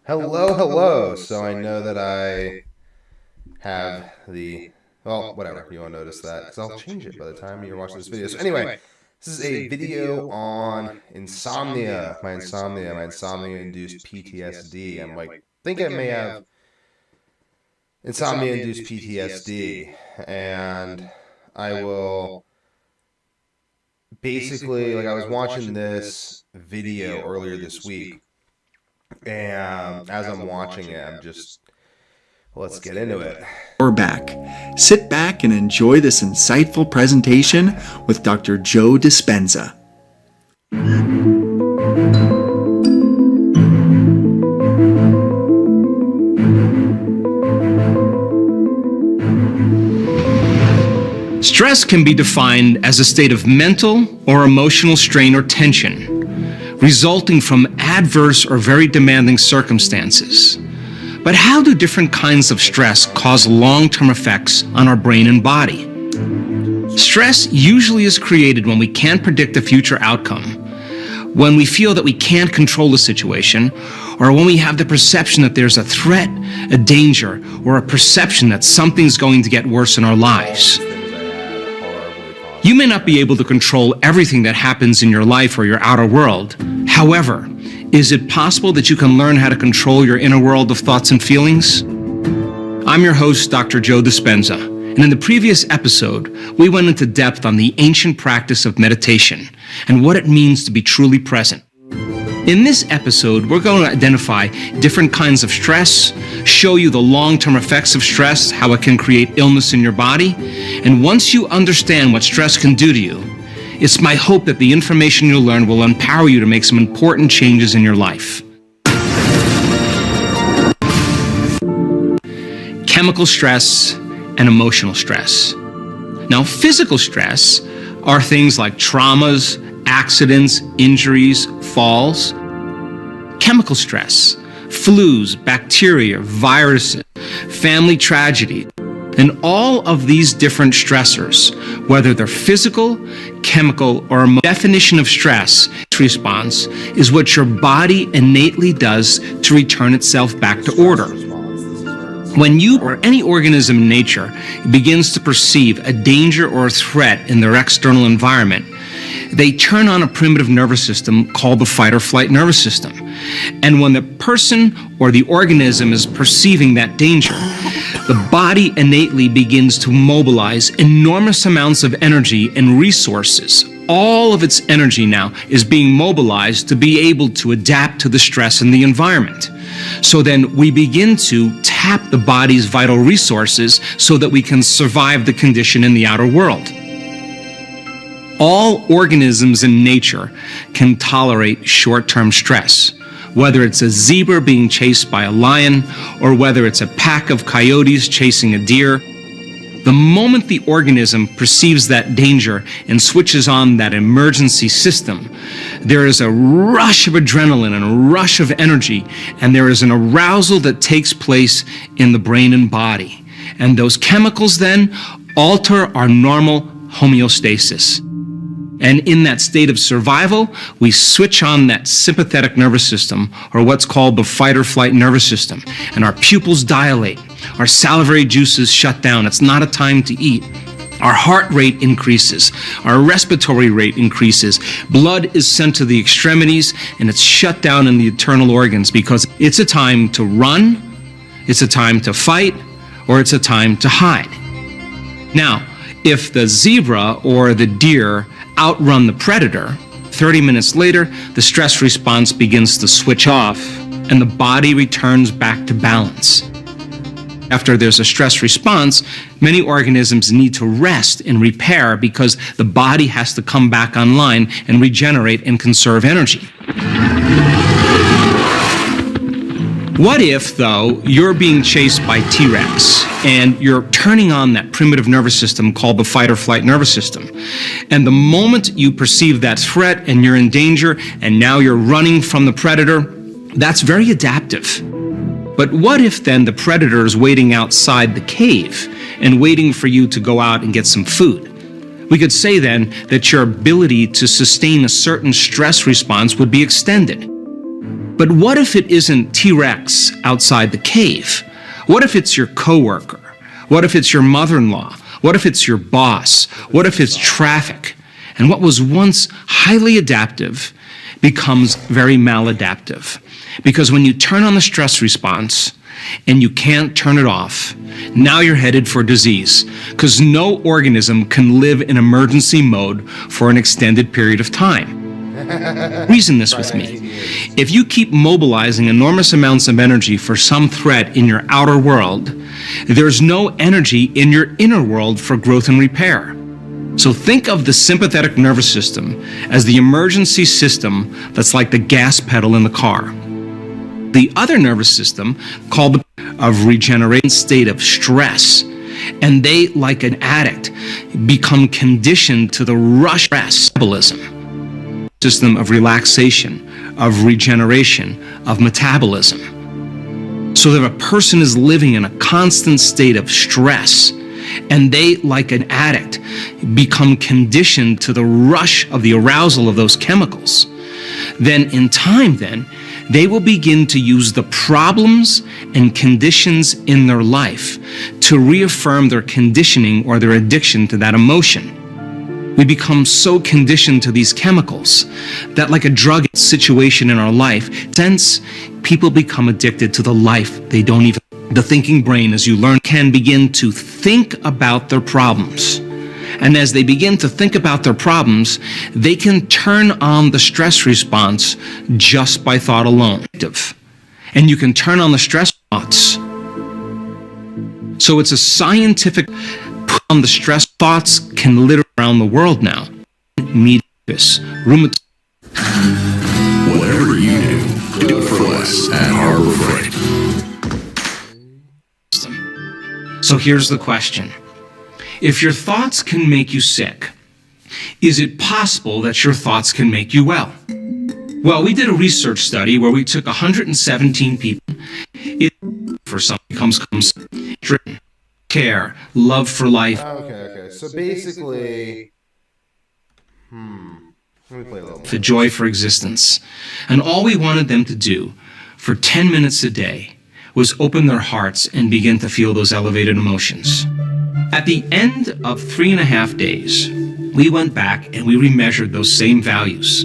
Hello, hello. So I know that I have well, whatever. You won't notice that because I'll change it by the time you're watching this video. So anyway, this is a video on insomnia, my insomnia-induced PTSD. I'm like, think I may have insomnia-induced PTSD, and I will basically, like, I was watching this video earlier this week. And as I'm watching it, let's get into it. We're back. Sit back and enjoy this insightful presentation with Dr. Joe Dispenza. Stress can be defined as a state of mental or emotional strain or tension resulting from adverse or very demanding circumstances. But how do different kinds of stress cause long-term effects on our brain and body? Stress usually is created when we can't predict a future outcome, when we feel that we can't control the situation, or when we have the perception that there's a threat, a danger, or a perception that something's going to get worse in our lives. You may not be able to control everything that happens in your life or your outer world. However, is it possible that you can learn how to control your inner world of thoughts and feelings? I'm your host, Dr. Joe Dispenza, and in the previous episode, we went into depth on the ancient practice of meditation and what it means to be truly present. In this episode, we're going to identify different kinds of stress, show you the long-term effects of stress, how it can create illness in your body, and once you understand what stress can do to you, it's my hope that the information you'll learn will empower you to make some important changes in your life. Chemical stress and emotional stress. Now, physical stress are things like traumas, accidents, injuries, falls. Chemical stress, flus, bacteria, viruses, family tragedy, and all of these different stressors, whether they're physical, chemical, or emotional. Definition of stress response is what your body innately does to return itself back to order. When you or any organism in nature begins to perceive a danger or a threat in their external environment, they turn on a primitive nervous system called the fight or flight nervous system. And when the person or the organism is perceiving that danger, the body innately begins to mobilize enormous amounts of energy and resources. All of its energy now is being mobilized to be able to adapt to the stress in the environment. So then we begin to tap the body's vital resources so that we can survive the condition in the outer world. All organisms in nature can tolerate short-term stress, whether it's a zebra being chased by a lion or whether it's a pack of coyotes chasing a deer. The moment the organism perceives that danger and switches on that emergency system, there is a rush of adrenaline and a rush of energy, and there is an arousal that takes place in the brain and body. And those chemicals then alter our normal homeostasis. And in that state of survival, we switch on that sympathetic nervous system, or what's called the fight or flight nervous system, and our pupils dilate, our salivary juices shut down. It's not a time to eat. Our heart rate increases, our respiratory rate increases, blood is sent to the extremities, and it's shut down in the internal organs because it's a time to run, it's a time to fight, or it's a time to hide. Now, if the zebra or the deer outrun the predator, 30 minutes later, the stress response begins to switch off and the body returns back to balance. After there's a stress response, many organisms need to rest and repair because the body has to come back online and regenerate and conserve energy. What if, though, you're being chased by T-Rex and you're turning on that primitive nervous system called the fight or flight nervous system, and the moment you perceive that threat and you're in danger and now you're running from the predator, that's very adaptive. But what if then the predator is waiting outside the cave and waiting for you to go out and get some food? We could say then that your ability to sustain a certain stress response would be extended. But what if it isn't T-Rex outside the cave? What if it's your coworker? What if it's your mother-in-law? What if it's your boss? What if it's traffic? And what was once highly adaptive becomes very maladaptive. Because when you turn on the stress response and you can't turn it off, now you're headed for disease. Because no organism can live in emergency mode for an extended period of time. Reason this with me. If you keep mobilizing enormous amounts of energy for some threat in your outer world, there's no energy in your inner world for growth and repair. So think of the sympathetic nervous system as the emergency system that's like the gas pedal in the car. The other nervous system, called the of regeneration state of stress, and they, like an addict, become conditioned to the rush metabolism, system of relaxation, of regeneration, of metabolism. So that a person is living in a constant state of stress, and they, like an addict, become conditioned to the rush of the arousal of those chemicals. Then in time, they will begin to use the problems and conditions in their life to reaffirm their conditioning or their addiction to that emotion. We become so conditioned to these chemicals that, like a drug situation in our life, since people become addicted to the life they don't even. The thinking brain, as you learn, can begin to think about their problems. And as they begin to think about their problems, they can turn on the stress response just by thought alone. And you can turn on the stress thoughts. So it's a scientific on the stress thoughts can litter around the world now. Meatus, rheumatism. Whatever you do it for less at Harbor Freight. So here's the question. If your thoughts can make you sick, is it possible that your thoughts can make you well? Well, we did a research study where we took 117 people. For some comes care, love for life. Okay. So basically, let me play a little more. The joy for existence. And all we wanted them to do for 10 minutes a day was open their hearts and begin to feel those elevated emotions. At the end of 3.5 days, we went back and we remeasured those same values.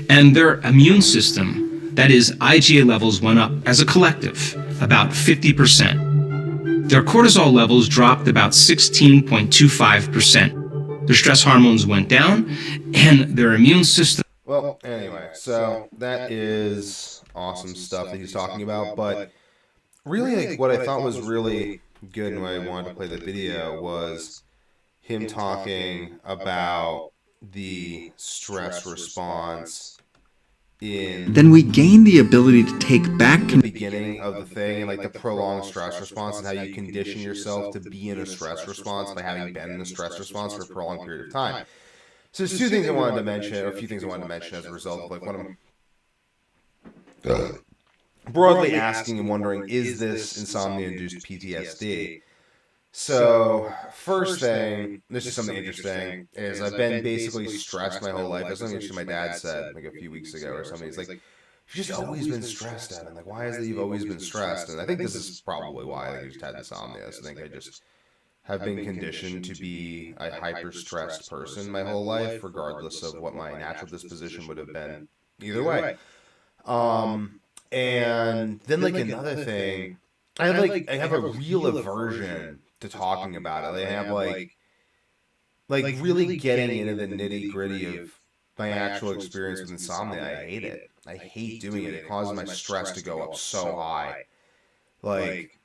And their immune system, that is, IgA levels, went up as a collective, about 50%. Their cortisol levels dropped about 16.25%. Their stress hormones went down, and their immune system... Well, anyway, so that is awesome stuff that he's talking about, but really, like, what I thought was really good and why I wanted to play the video was him talking about the stress response in Then we gain the ability to take back the beginning of the thing, and like the prolonged stress response, and how you condition yourself to be in a stress response by having been in a stress response for a prolonged period of time. So there's two things I wanted to mention, or a few things I wanted to mention as a result of like what I'm broadly asking and wondering, is this insomnia-induced PTSD? So, first thing, this is something interesting, is I've been basically stressed my whole life. That's something my dad said like a few weeks ago or something. He's like, you've just always been stressed, Evan. Like, why is it you've always been stressed? And I think this is probably why I just had insomnia. So I think I just have been conditioned to be a hyper-stressed person my whole life, regardless of what my natural disposition would have been either way. And then, like, another thing, I have a real aversion to talking about it. I have, like really getting into the nitty-gritty of my actual experience with insomnia. I hate it. I hate doing it. It causes my stress to go up so high. Like,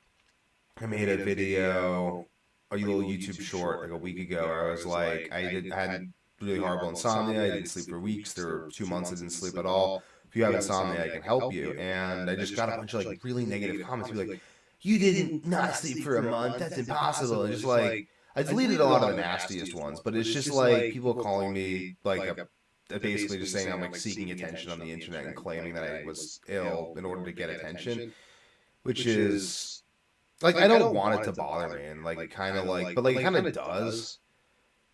I made a video, a little YouTube short, like a week ago, where I was like, I had really horrible insomnia. I didn't sleep for weeks. There were 2 months I didn't sleep at all. If you have insomnia, I can help you. And I just got a bunch of like really negative comments. People like, you didn't not sleep for a month. That's impossible. And just like, I deleted a lot of the nastiest ones, but it's just like people calling me like basically just saying I'm like seeking attention on the internet and claiming that I was ill in order to get attention, which is like, I don't want it to bother me, and like kind of like, but like it kind of does.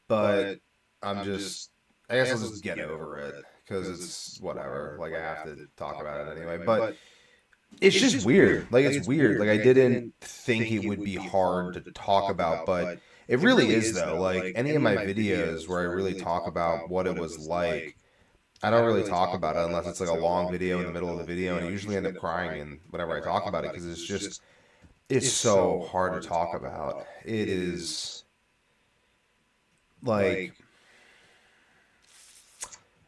But I'm just, I guess I'll just get over it. because it's whatever. Like, I have to talk about it anyway. But it's just weird. Like, it's weird. Like, I didn't think it would be hard to talk about, but it really is, though. Like, any of my videos where I really talk about what it was like, I don't really talk about it unless it's like a long video in the middle of the video, and I usually end up crying and whenever I talk about it, because it's so hard to talk about. It is like,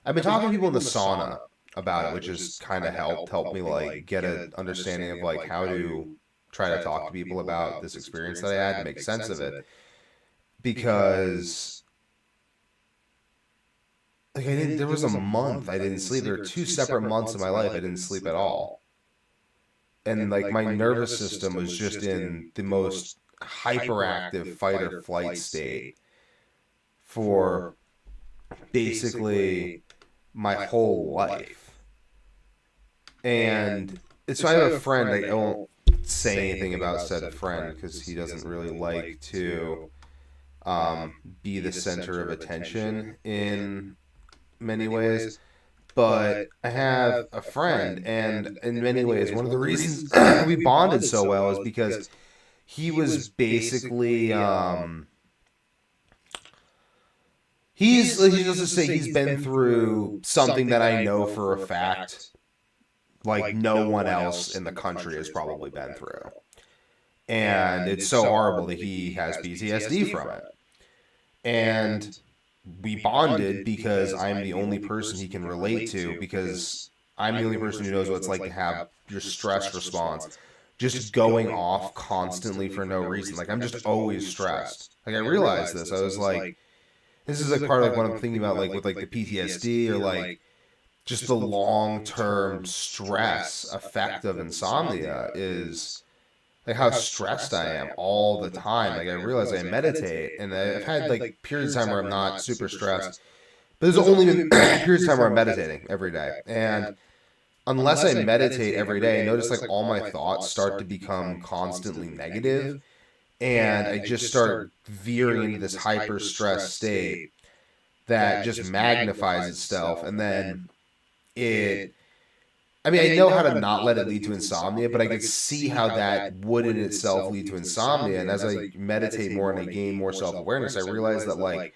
I've been talking to people in the sauna about it, which has kind of helped me like get an understanding of like how to try to talk to people about this experience that I had and make sense of it. Because like, there was a month I didn't sleep. There were 2 separate months of my life I didn't sleep at all. And like, my nervous system was just in the most hyperactive fight or flight state for basically my whole life. And so I have a friend, I won't say anything about said friend because he doesn't really like to be the center of attention in many ways. But I have a friend, and in many ways, one of the reasons we bonded so well is because he was basically he's let's just say he's been through something that I know for a fact like no one else in the country has probably been through. And it's so horrible that he has PTSD from it. And we bonded because I'm the only person he can relate to, because I'm the only person who knows what it's like to have your stress response just going off constantly for no reason. Like, I'm just always stressed. Like, I realized this. I was like, this is like part of like what I'm thinking about, like with like the PTSD or like just the long-term stress effect of insomnia is like how stressed I am all the time. Like, I realize I meditate, and I've had like periods of time where I'm not super stressed, but there's only been periods of time where I'm meditating every day. And unless I meditate every day, I notice like all my thoughts start to become constantly negative, and I just start veering into this hyper stress state that just magnifies itself. And then I mean, I know how to not let it lead to insomnia, but I could see how that would in itself lead to insomnia. And as I meditate more and I gain more self-awareness, I realize that like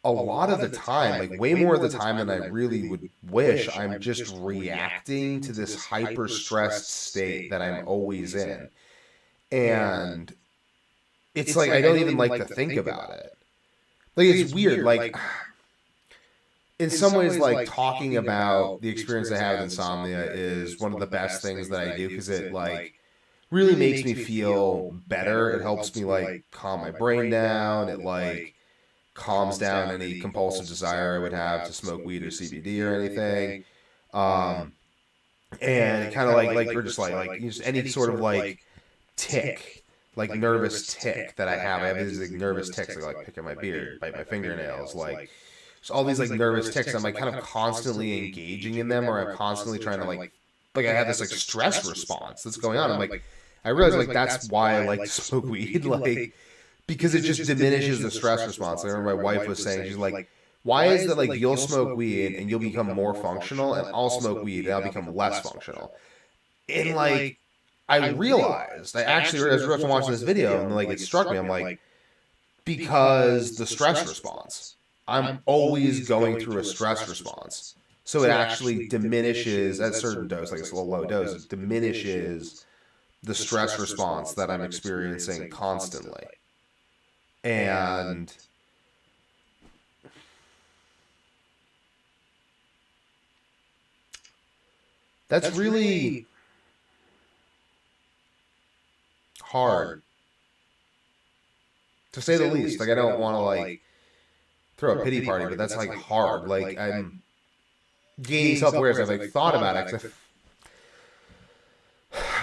a lot of the time, like way more of the time than I really would wish, I'm just reacting to this hyper stressed state that I'm always in. And it's like I don't even like to think about it. Like, it's weird. Like, in some ways, like, talking about the experience I have with insomnia is one of the best things that I do, because it like really makes me feel better. It helps me like calm my brain down. It like calms down any compulsive desire I would have to smoke weed or CBD or anything. And it kind of like we're just like just any sort of like tick, like nervous tick that I have. I have these like nervous ticks, like pick at my beard, bite my fingernails, like. So all these like nervous ticks, I'm like kind of constantly engaging in them, or I'm constantly trying to like I have this like stress response that's going on. I'm like, I realize like that's why I like to smoke weed, like because it just diminishes the stress response. I remember my wife was saying, she's like, why is that like you'll smoke weed and you'll become more functional, and I'll smoke weed and I'll become less functional? And like I realized, I actually realized as I was watching this video, and like it struck me, I'm like, because the stress response. I'm always going through a stress response. So it actually diminishes at a certain dose, like it's a little low dose, it diminishes the stress response that I'm experiencing constantly. And that's really hard, to say the least. Like, I don't want to like throw a pity party, but that's like hard. Like, I'm gaining self-awareness. I've like thought about it.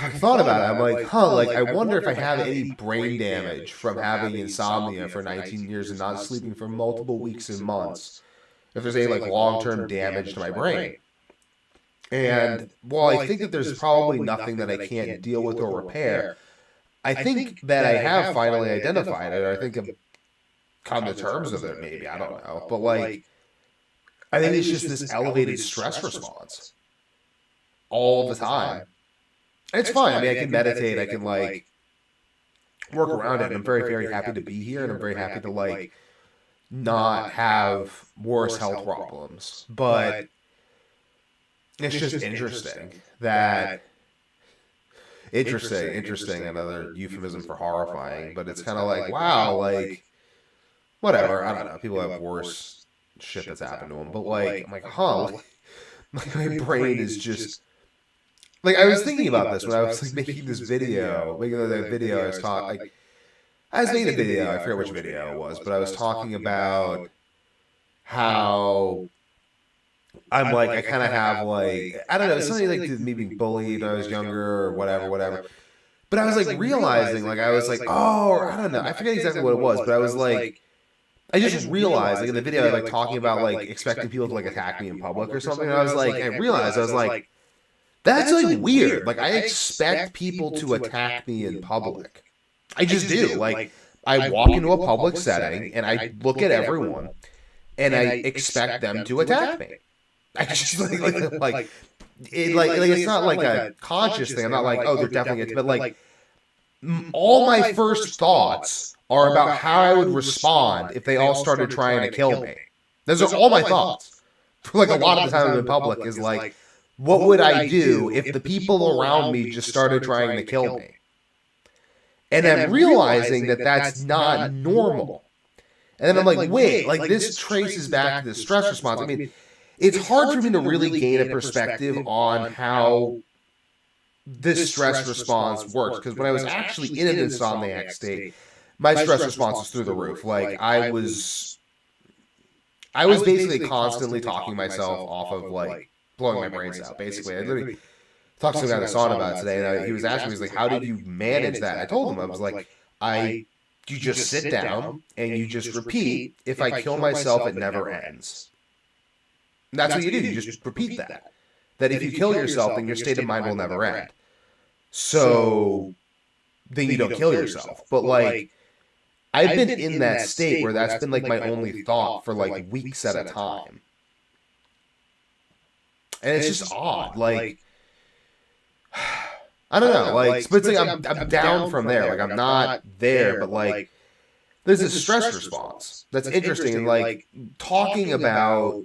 I've thought about it. I'm like, huh, like I wonder if I have any brain damage from having insomnia for 19 years and not sleeping for multiple weeks and months. If there's any like long-term damage to my brain. And while I think that there's probably nothing that I can't deal with or repair, I think that I have finally identified it, or I think I've come to terms with it, maybe. I don't know. But like, I think it's just this elevated stress response all the time. And it's fine. I mean, I can meditate. I can, like, work around it. And I'm very, very happy to be here. And I'm very happy to, like, not have worse health problems. But it's just interesting that... Interesting, another euphemism for horrifying. But it's kind of like, wow, like, whatever. I don't know. People have worse shit that's happened to them. But, like, I'm like, huh. Like, my brain is just... Like, I was thinking about this when I was, like, making this video. Making the video, I was talking... Like, I was making a video. I forget which video it was. But I was talking about how... I'm like, I kind of have, like... I don't know. Something like me being bullied when I was younger or whatever. But I was, like, realizing, like, I was like, oh, I don't know. I forget exactly what it was. But I was, like... I just realized, like, in the video, I was, like, talking about, like, expecting people to, like, attack me in public or something. And I was like... I realized, I was like... That's, like, weird. Like, I expect people to attack me in public. I just do. Like, I walk into a public setting, and I look at everyone, and I expect them to attack me. I just, like, it's not, like, a conscious thing. I'm not like, oh, they're definitely... But, like, all my first thoughts are about how I would respond if they all started trying to kill me. Those are all my thoughts. Like, a lot of the time in public is, like... What would I do if the people around me just started trying to kill me? And I'm realizing that that's not normal. And then I'm like, wait, like this traces back to the stress response. I mean, it's hard for me to really gain a perspective on how this stress response works. Because when I was actually in an insomniac state, my stress response was through the roof. Like, I was basically constantly talking myself off of, like, blowing my brains out, basically. I literally talked to the guy in the sauna about it today, and he was asking me, he was like, how did you manage that? I told him, I was like, you just sit down, and you just repeat, if I kill myself, it never ends. And that's what you do, you just repeat that. That if you kill yourself, then your state of mind will never end. So, then you don't kill yourself. But, like, I've been in that state where that's been, like, my only thought for, like, weeks at a time. And it's just odd, like, I don't know, like, but it's like I'm down from there, like, I'm not there, but, like, there's this stress response that's interesting, and, like, talking about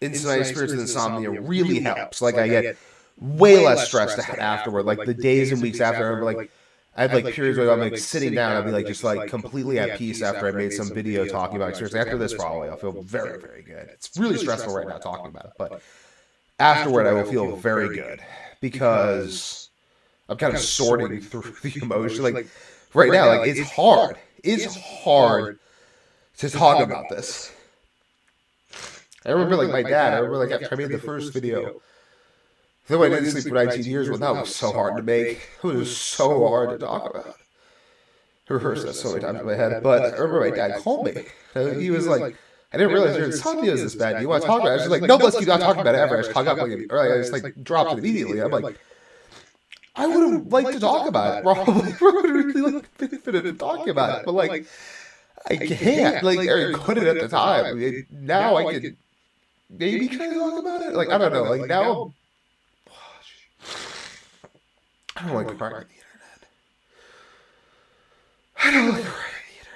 my experience with insomnia really helps. Like, I get way less stressed afterward, like, the days and weeks after. I remember, like, I have, like, periods where I'm, like, sitting down, I'll be, like, just, like, completely at peace after I made some video talking about experience. After this, probably, I'll feel very, very good. It's really stressful right now talking about it, but afterward, I will feel very good because I'm kind of sorting through the emotion. Like, right now, like, it's hard. It's hard to talk about this. I remember, like, my dad, like, after I made the first video, though I didn't sleep for 19 years, well, that was so hard to make. It was so hard to talk about. I rehearsed that so many times in my head, but I remember my dad called me. He was like, I didn't realize your insomnia is this bad. Do you want to talk about it? I was just like, no, let's keep not talking about it ever. I just hung up, like, I just, like, dropped it immediately. I'm like, I would have liked to talk about it, probably. I would have really liked to talk about it, but, like, I can't. Like, I couldn't at the time. I mean, now I could maybe try to talk about it. Like, I don't know. Like, now, I don't like crying on the internet. I don't like crying on the internet.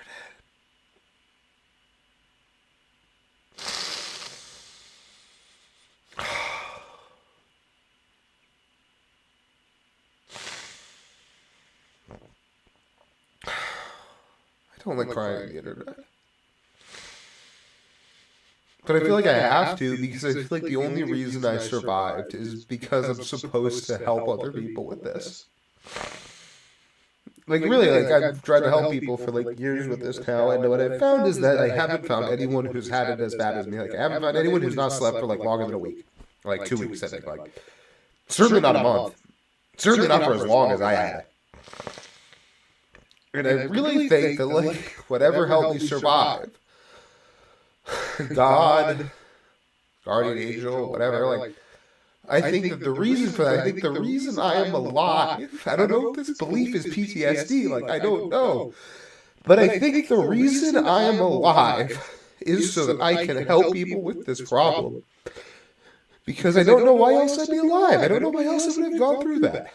I don't like crying on the internet. But I feel like I have to because I feel like the only reason I survived is because I'm supposed to help other people with this. Like, really, like, I've tried to help people for, like, years with this now, and what I've found is that I haven't found anyone who's had it as bad as me. Like, I haven't found anyone who's not slept for, like, longer than a week. Or, like, 2 weeks, I think. Like, certainly not a month. Certainly not for as long as I had it. And I really think that, like, whatever helped me survive, God, guardian angel, whatever, like, I think that the reason for that, I think the reason I am alive, I don't know if this belief is PTSD, like, I don't know, but I think the reason I am alive is so that I can help people with this problem. Because I don't know why else I'd be alive. I don't know why else I would have gone through that.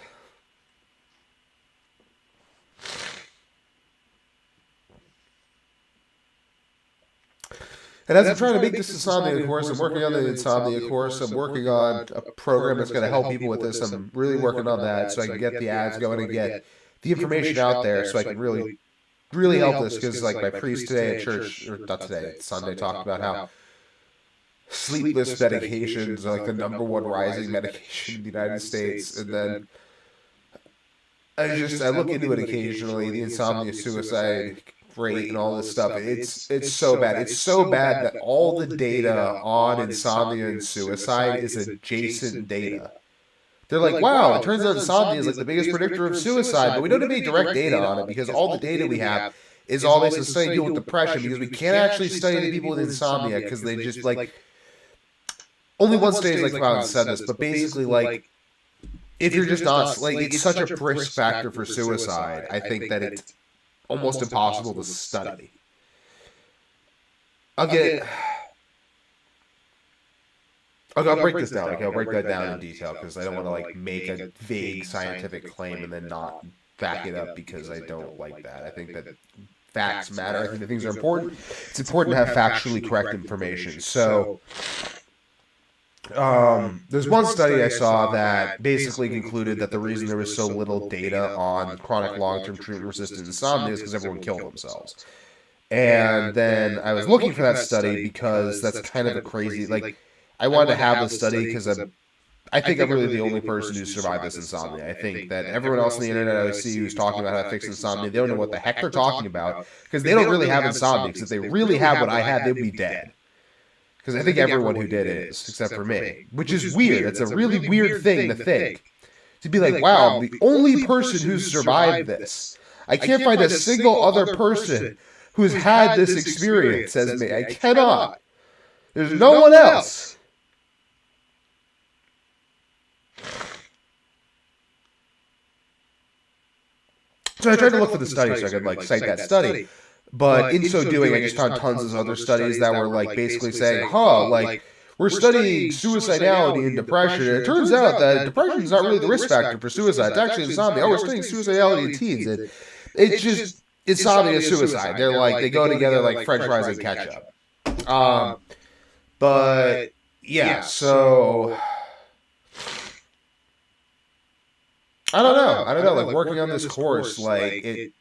And as I'm trying to make this insomnia course, I'm working on the insomnia course. I'm working on a program that's going to help people with this. I'm really working on that so I can get the ads going and get the information out there so I can really, really help this. Because like my priest today at church, or not today, Sunday, talked about how sleepless medications are like the #1 rising medication in the United States. And then I look into it occasionally, the insomnia, suicide rate and all this stuff. It's so bad. It's so bad that all the data on insomnia and suicide is adjacent data. They're like, wow, it turns out insomnia is like the biggest predictor of suicide, but we don't have any direct data on it because all the data we have is all based on studying people with depression, because we can't actually study the people with insomnia because they just like, only one study has like come out and said this, but basically like, if you're just not, like, it's such a risk factor for suicide, I think that it's almost impossible to study. I'll break this down. Okay, I'll break that down in detail because I don't want to like make a vague scientific claim and then not back it up because I don't like that. I think that facts matter. I think that things are important. It's important to have factually correct information. So there's one study I saw that basically concluded that the reason there was so little data on chronic long-term treatment-resistant insomnia is because everyone killed themselves. And then I was looking for that study because that's kind of a crazy, like, I wanted to have this study because I think I'm really the only person who survived this insomnia. I think that everyone else on the internet I see who's talking about how to fix insomnia, they don't know what the heck they're talking about because they don't really have insomnia. Because if they really had what I had, they'd be dead. Because I think everyone who did is, except for me. Which is weird. It's a really weird thing to think. To be like, wow, I'm the only person who's survived this. I can't find a single other person who's had this experience as me. I cannot. There's no one else. So I tried to look for the study so I could like cite that study. But in so doing, I just found tons of other studies that were like basically saying, like we're studying suicidality and depression. And it turns out that depression is not really the risk factor for suicide. It's actually insomnia. Oh, we're studying suicidality in teens. And it's just insomnia and suicide. They're like, they go together like French fries and ketchup. But yeah, so I don't know. Like working on this course, like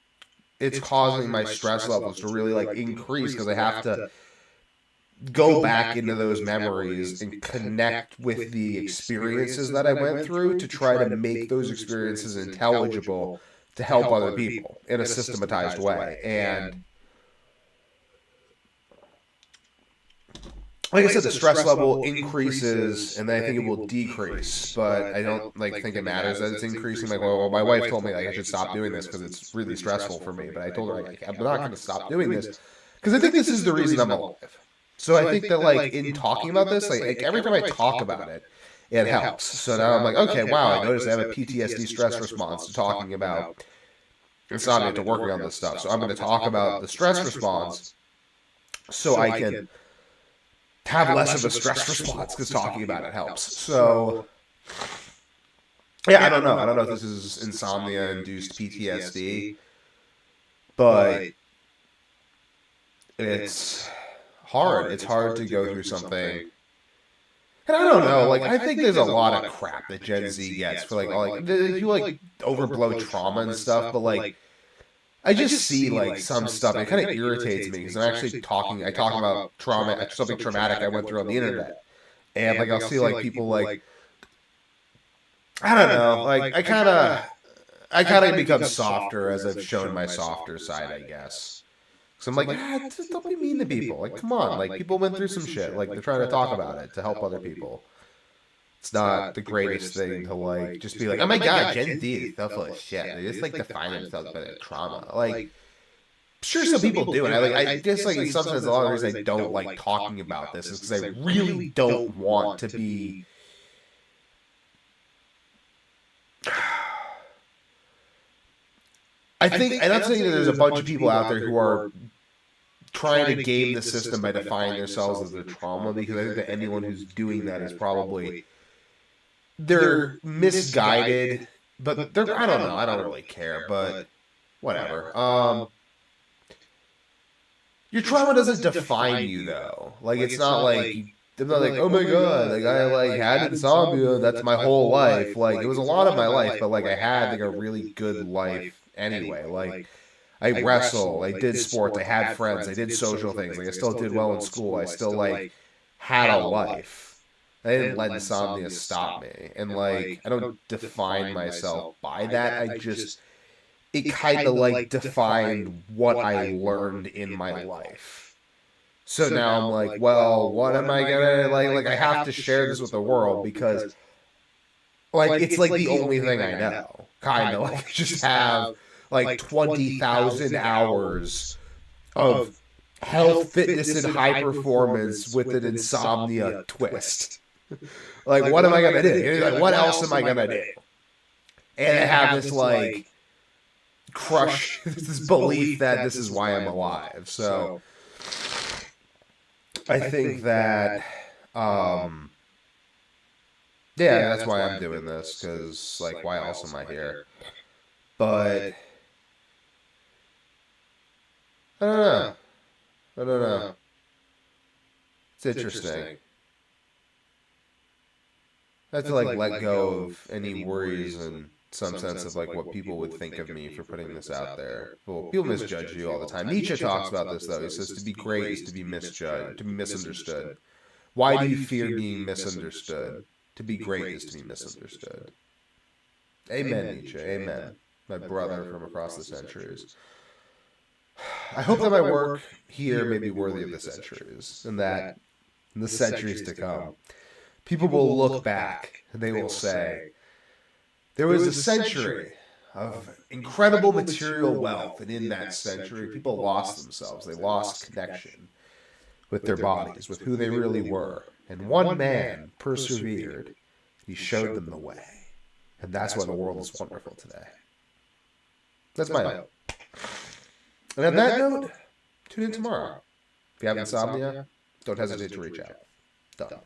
it's causing my stress levels to really like increase because I have to go back into those memories and connect with the experiences that I went through to try to make those experiences intelligible to help other people in a systematized way. And like I said, the stress level increases, and then I think it will decrease. But I don't like think it matters that it's increasing. Like, well, my wife told me like I should stop doing this because it's really stressful for me. But I told her like I'm not going to stop doing this because I think this is the reason I'm alive. So I think that like in talking about this, like every time I talk about it, it helps. So now I'm like, okay, wow, I noticed I have a PTSD stress response to talking about insomnia, to working on this stuff. So I'm going to talk about the stress response so I can have less of a stress response because talking about it helps. So, yeah, I don't know. I don't know if this is insomnia-induced PTSD, but it's hard. It's hard to go through something. And I don't know. Like, I think there's a lot of crap that Gen Z gets for, like you, like, overblow trauma and stuff, but, like, I just see like some stuff. It kind of irritates me because I'm actually talking. I talk about trauma, something traumatic I went through on the internet, and like I'll see like people like I don't know. Like I kind of become softer as I've shown my softer side, I guess. So I'm like, just don't be mean to people. Like, come on. Like people went through some shit. Like they're trying to talk about it to help other people. It's not the greatest thing to like just be like, oh my god, Gen Z is so full of shit. They just like define themselves by their trauma. Like, sure, some people do, and I guess like in some sense, a lot of the reason I don't like talking about this is because I really don't want to be. I'm not saying that there's a bunch of people out there who are trying to game the system by defining themselves as their trauma, because I think that anyone who's doing that is probably, they're misguided, but they're, I don't know, I don't really care, but whatever. Your trauma doesn't define you, though. Like, it's not like they're not like, oh my god, like I like had insomnia, that's my whole life. Like, it was a lot of my life, but like I had like a really good life anyway. Like, I wrestled, I did sports, I had friends, I did social things, like I still did well in school, I still like had a life. I didn't let insomnia stop me. And like, I don't define myself by that. I just, it kind of like defined what I learned in my life. So now I'm like, well, what am I gonna like I have to share this with the world, because like it's like the only thing I know. Kind of like just have like 20,000 hours of health, fitness, and high performance with an insomnia twist. Like, what am I gonna do? Like, what else am I gonna do? And I have this like crush, this belief that this is why I'm alive. So I think that, yeah, that's why I'm doing this, because like, why else am I here? But I don't know. I don't know. It's interesting. I have to like let go of any worries and some sense of like what people would think of me for putting this out there. Well, people misjudge you all the time. Nietzsche talks about this, though. He says to be great is to be misjudged, to be misunderstood. Why do you fear being misunderstood? To be great is to be misunderstood. Amen, Nietzsche. Amen. My brother from across the centuries. I hope that my work here may be worthy of the centuries, and that in the centuries to come, people will look back and they will say, there was a century of incredible material wealth, and in that century, people lost themselves. They lost connection with their bodies, with who they really were. And one man persevered. He showed them the way. And that's why the world is wonderful today. That's my hope. And on that note, tune in tomorrow. If you have insomnia, don't hesitate to reach out. Done.